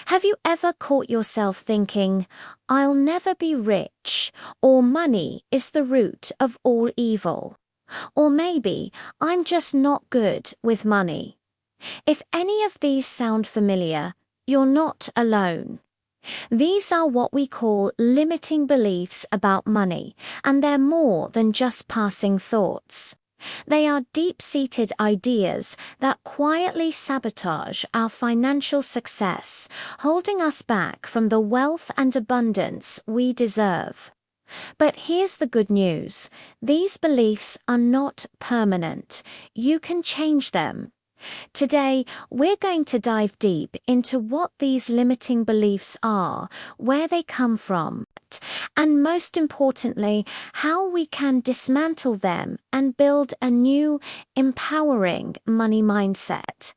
Have you ever caught yourself thinking, "I'll never be rich," or "money is the root of all evil," or maybe "I'm just not good with money"? If any of these sound familiar, you're not alone. These are what we call limiting beliefs about money, and they're more than just passing thoughts. They are deep-seated ideas that quietly sabotage our financial success, holding us back from the wealth and abundance we deserve. But here's the good news: these beliefs are not permanent. You can change them. Today, we're going to dive deep into what these limiting beliefs are, where they come from, and most importantly, how we can dismantle them and build a new, empowering money mindset.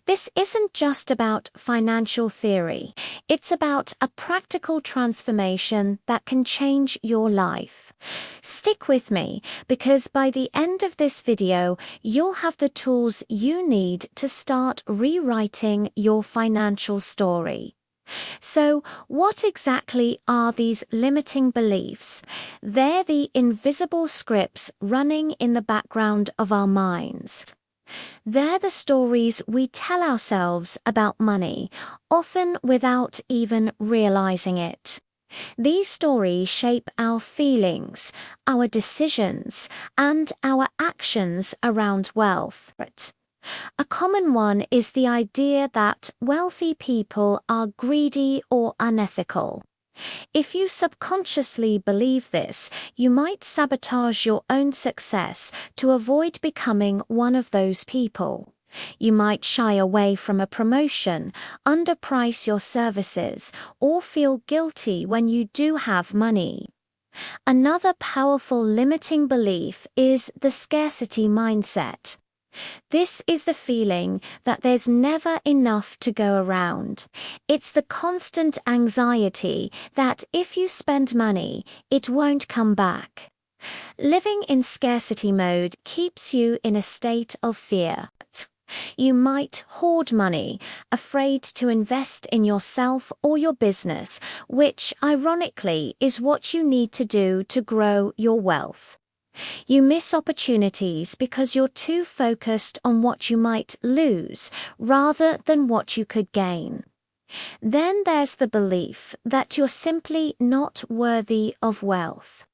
This isn't just about financial theory, it's about a practical transformation that can change your life. Stick with me, because by the end of this video, you'll have the tools you need to start rewriting your financial story. So, what exactly are these limiting beliefs? They're the invisible scripts running in the background of our minds. They're the stories we tell ourselves about money, often without even realizing it. These stories shape our feelings, our decisions, and our actions around wealth. A common one is the idea that wealthy people are greedy or unethical. If you subconsciously believe this, you might sabotage your own success to avoid becoming one of those people. You might shy away from a promotion, underprice your services, or feel guilty when you do have money. Another powerful limiting belief is the scarcity mindset. This is the feeling that there's never enough to go around. It's the constant anxiety that if you spend money, it won't come back. Living in scarcity mode keeps you in a state of fear. You might hoard money, afraid to invest in yourself or your business, which, ironically, is what you need to do to grow your wealth. You miss opportunities because you're too focused on what you might lose rather than what you could gain. Then there's the belief that you're simply not worthy of wealth.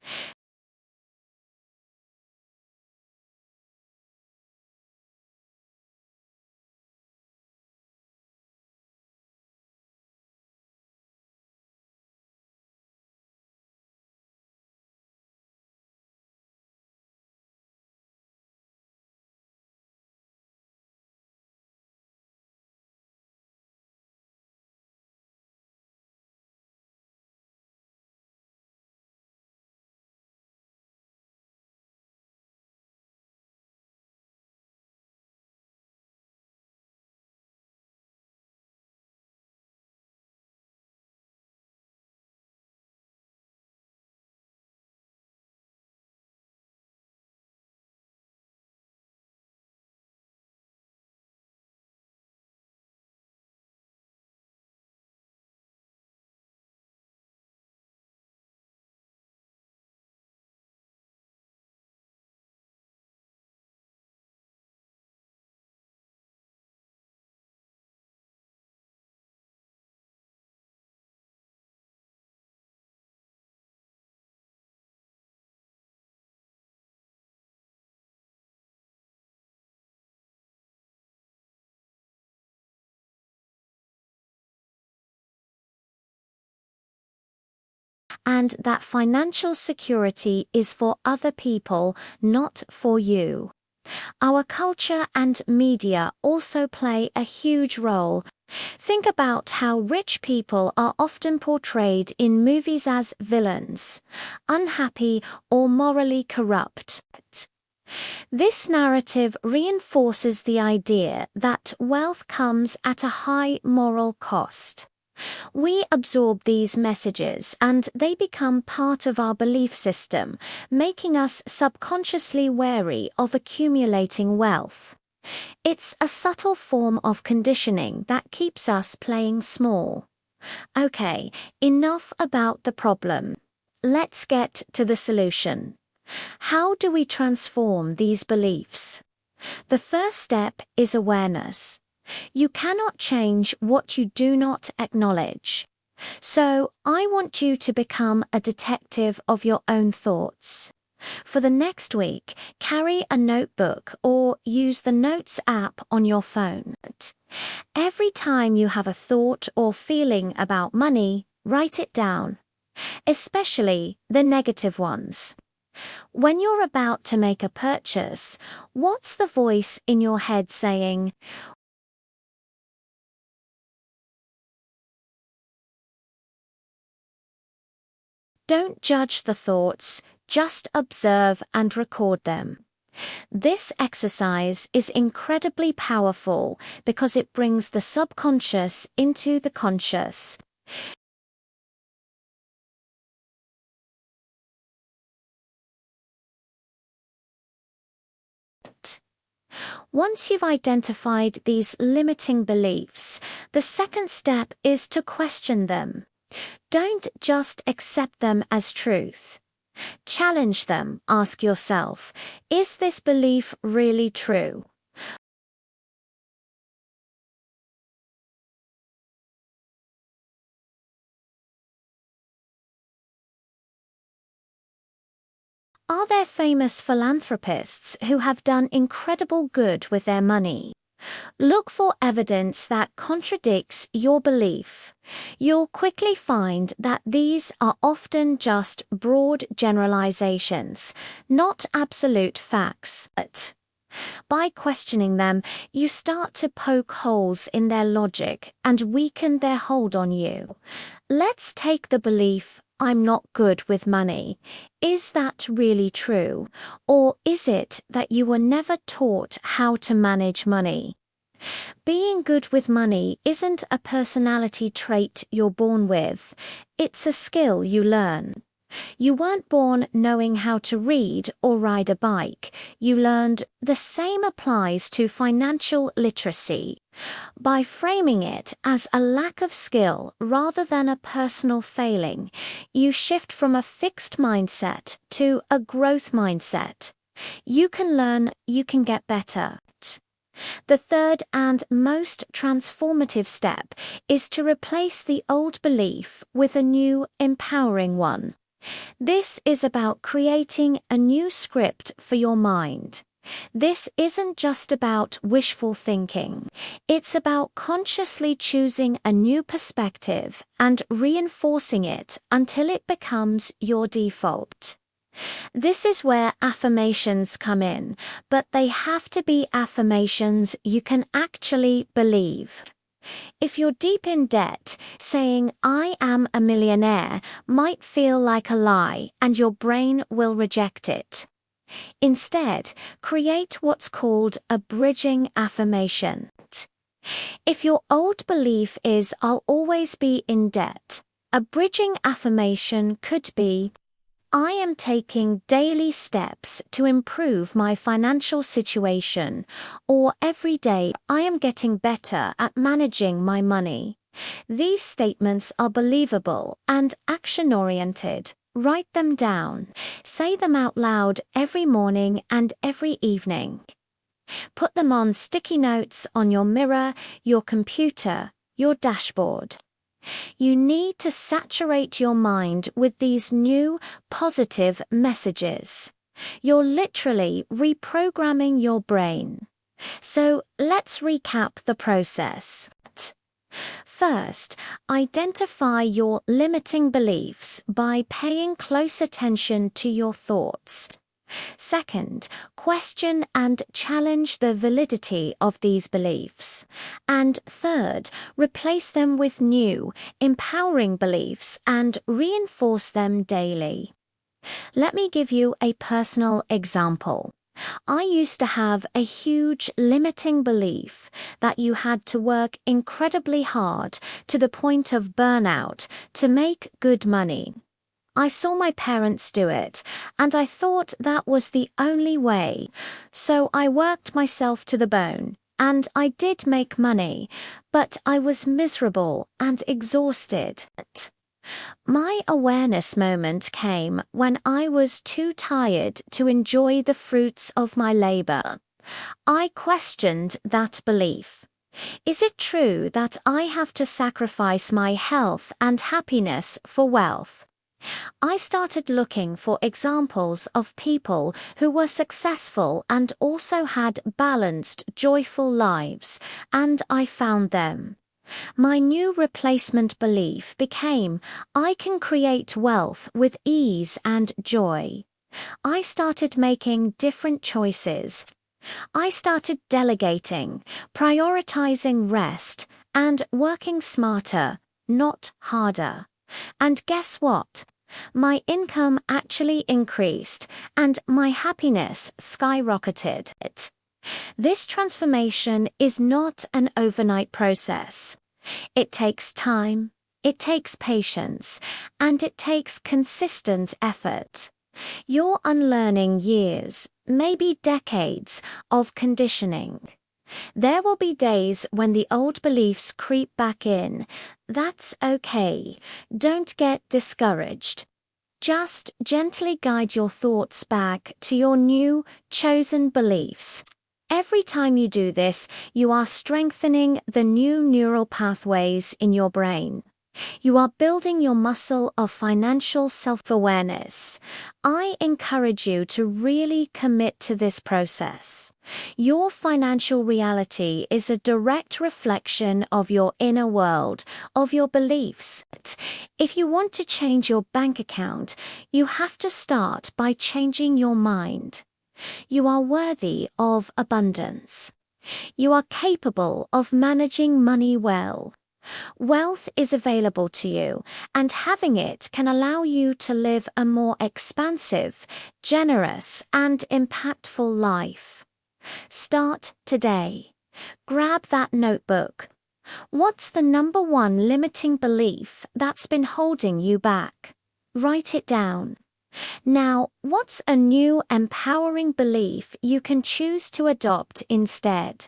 And that financial security is for other people, not for you. Our culture and media also play a huge role. Think about how rich people are often portrayed in movies as villains, unhappy or morally corrupt. This narrative reinforces the idea that wealth comes at a high moral cost. We absorb these messages and they become part of our belief system, making us subconsciously wary of accumulating wealth. It's a subtle form of conditioning that keeps us playing small. Okay, enough about the problem. Let's get to the solution. How do we transform these beliefs? The first step is awareness. You cannot change what you do not acknowledge. So, I want you to become a detective of your own thoughts. For the next week, carry a notebook or use the Notes app on your phone. Every time you have a thought or feeling about money, write it down, especially the negative ones. When you're about to make a purchase, what's the voice in your head saying? Don't judge the thoughts, just observe and record them. This exercise is incredibly powerful because it brings the subconscious into the conscious. Once you've identified these limiting beliefs, the second step is to question them. Don't just accept them as truth. Challenge them. Ask yourself, is this belief really true? Are there famous philanthropists who have done incredible good with their money? Look for evidence that contradicts your belief. You'll quickly find that these are often just broad generalizations, not absolute facts. By questioning them, you start to poke holes in their logic and weaken their hold on you. Let's take the belief, I'm not good with money. Is that really true? Or is it that you were never taught how to manage money? Being good with money isn't a personality trait you're born with. It's a skill you learn. You weren't born knowing how to read or ride a bike. You learned. The same applies to financial literacy. By framing it as a lack of skill rather than a personal failing, you shift from a fixed mindset to a growth mindset. You can learn, you can get better. The third and most transformative step is to replace the old belief with a new, empowering one. This is about creating a new script for your mind. This isn't just about wishful thinking. It's about consciously choosing a new perspective and reinforcing it until it becomes your default. This is where affirmations come in, but they have to be affirmations you can actually believe. If you're deep in debt, saying, I am a millionaire, might feel like a lie and your brain will reject it. Instead, create what's called a bridging affirmation. If your old belief is, I'll always be in debt, a bridging affirmation could be, I am taking daily steps to improve my financial situation, or every day I am getting better at managing my money. These statements are believable and action-oriented. Write them down. Say them out loud every morning and every evening. Put them on sticky notes on your mirror, your computer, your dashboard. You need to saturate your mind with these new, positive messages. You're literally reprogramming your brain. So let's recap the process. First, identify your limiting beliefs by paying close attention to your thoughts. Second, question and challenge the validity of these beliefs. And third, replace them with new, empowering beliefs and reinforce them daily. Let me give you a personal example. I used to have a huge limiting belief that you had to work incredibly hard to the point of burnout to make good money. I saw my parents do it, and I thought that was the only way. So I worked myself to the bone, and I did make money, but I was miserable and exhausted. My awareness moment came when I was too tired to enjoy the fruits of my labor. I questioned that belief. Is it true that I have to sacrifice my health and happiness for wealth? I started looking for examples of people who were successful and also had balanced, joyful lives, and I found them. My new replacement belief became, I can create wealth with ease and joy. I started making different choices. I started delegating, prioritizing rest, and working smarter, not harder. And guess what? My income actually increased, and my happiness skyrocketed. This transformation is not an overnight process. It takes time, it takes patience, and it takes consistent effort. You're unlearning years, maybe decades, of conditioning. There will be days when the old beliefs creep back in. That's okay. Don't get discouraged. Just gently guide your thoughts back to your new, chosen beliefs. Every time you do this, you are strengthening the new neural pathways in your brain. You are building your muscle of financial self-awareness. I encourage you to really commit to this process. Your financial reality is a direct reflection of your inner world, of your beliefs. If you want to change your bank account, you have to start by changing your mind. You are worthy of abundance. You are capable of managing money well. Wealth is available to you, and having it can allow you to live a more expansive, generous, and impactful life. Start today. Grab that notebook. What's the number one limiting belief that's been holding you back? Write it down. Now, what's a new empowering belief you can choose to adopt instead?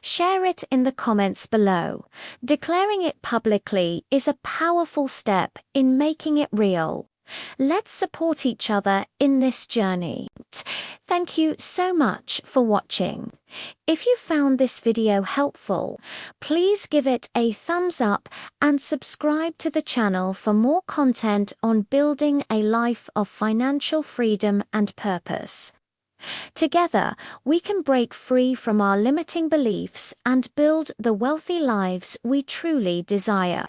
Share it in the comments below. Declaring it publicly is a powerful step in making it real. Let's support each other in this journey. Thank you so much for watching. If you found this video helpful, please give it a thumbs up and subscribe to the channel for more content on building a life of financial freedom and purpose. Together, we can break free from our limiting beliefs and build the wealthy lives we truly desire.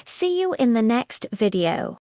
See you in the next video.